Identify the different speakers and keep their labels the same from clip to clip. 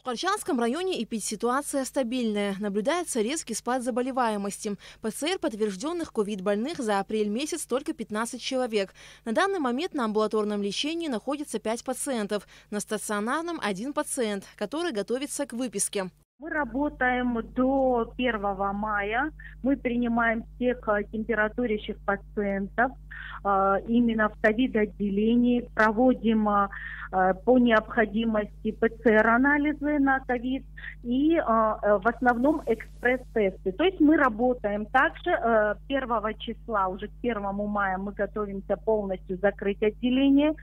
Speaker 1: В Корчанском районе эпидситуация стабильная. Наблюдается резкий спад заболеваемости. ПЦР подтвержденных ковид-больных за апрель месяц только 15 человек. На данный момент на амбулаторном лечении находится 5 пациентов. На стационарном 1 пациент, который готовится к выписке.
Speaker 2: Мы работаем до 1 мая. Мы принимаем всех температурящих пациентов именно в ковид-отделении. Проводим по необходимости ПЦР-анализы на ковид и в основном экспресс-тесты. То есть мы работаем также 1 числа, уже к 1 мая мы готовимся полностью закрыть отделение,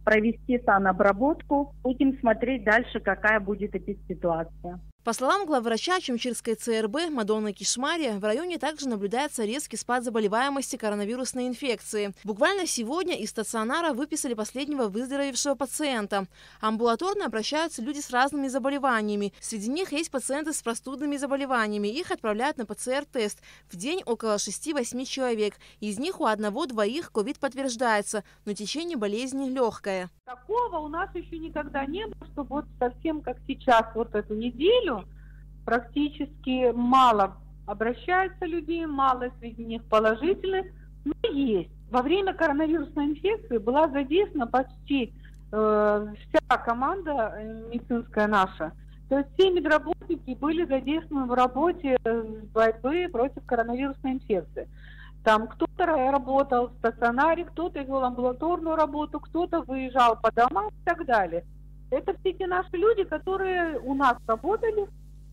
Speaker 2: провести санобработку. Будем смотреть дальше, какая будет эпидситуация.
Speaker 1: По словам главврача Чумчирской ЦРБ Мадонны Кишмари, в районе также наблюдается резкий спад заболеваемости коронавирусной инфекции. Буквально сегодня из стационара выписали последнего выздоровевшего пациента. Амбулаторно обращаются люди с разными заболеваниями. Среди них есть пациенты с простудными заболеваниями. Их отправляют на ПЦР-тест. В день около 6-8 человек. Из них у 1-2 ковид подтверждается, но течение болезни легкое.
Speaker 3: Такого у нас еще никогда не было, что вот совсем как сейчас, вот эту неделю, практически мало обращаются людей, мало среди них положительных, но есть. Во время коронавирусной инфекции была задействована почти вся команда медицинская наша. То есть все медработники были задействованы в работе борьбы против коронавирусной инфекции. Там кто-то работал в стационаре, кто-то вел амбулаторную работу, кто-то выезжал по домам и так далее. Это все те наши люди, которые у нас работали,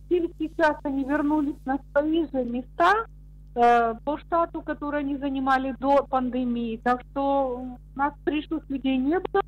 Speaker 3: и сейчас они вернулись на свои же места по штату, который они занимали до пандемии. Так что у нас пришлых людей не было.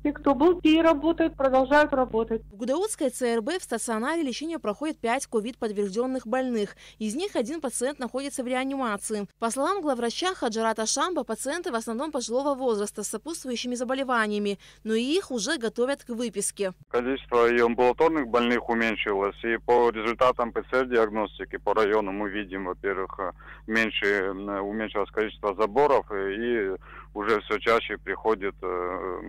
Speaker 3: Те, кто был, те и работают, продолжают работать.
Speaker 1: В Гудаутской ЦРБ в стационаре лечение проходит 5 ковид-подтвержденных больных. Из них 1 пациент находится в реанимации. По словам главврача Хаджарата Шамба, пациенты в основном пожилого возраста с сопутствующими заболеваниями, но и их уже готовят к выписке.
Speaker 4: Количество и амбулаторных больных уменьшилось, и по результатам ПЦР-диагностики по району мы видим, во-первых, уменьшилось количество заборов, и уже все чаще приходит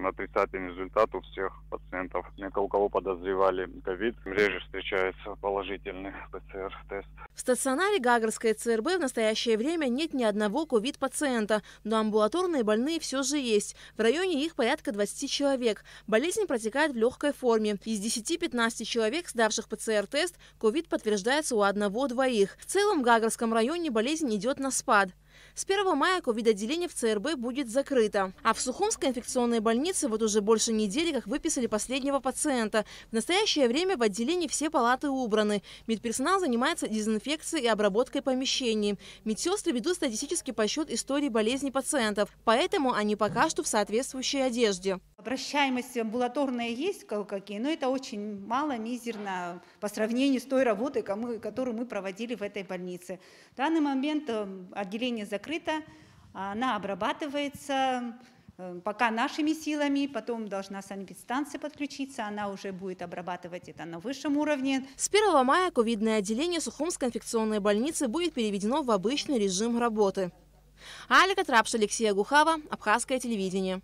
Speaker 4: отрицательный результат у всех пациентов. У кого подозревали ковид, реже встречается положительный ПЦР-тест.
Speaker 1: В стационаре Гагарской ЦРБ в настоящее время нет ни одного ковид-пациента, но амбулаторные больные все же есть. В районе их порядка 20 человек. Болезнь протекает в легкой форме. Из 10-15 человек, сдавших ПЦР-тест, ковид подтверждается у 1-2. В целом в Гагарском районе болезнь идет на спад. С 1 мая ковид-отделение в ЦРБ будет закрыто. А в Сухумской инфекционной больнице вот уже больше недели как выписали последнего пациента. В настоящее время в отделении все палаты убраны. Медперсонал занимается дезинфекцией и обработкой помещений. Медсестры ведут статистический подсчет истории болезней пациентов, поэтому они пока что в соответствующей одежде.
Speaker 5: Обращаемость амбулаторная есть какие, но это очень мало, мизерно по сравнению с той работой, которую мы проводили в этой больнице. В данный момент отделение закрыто, она обрабатывается пока нашими силами, потом должна санэпидстанция подключиться, она уже будет обрабатывать это на высшем уровне.
Speaker 1: С 1 мая ковидное отделение Сухумской инфекционной больницы будет переведено в обычный режим работы. Алика Трапш, Алексея Гухава, Абхазское телевидение.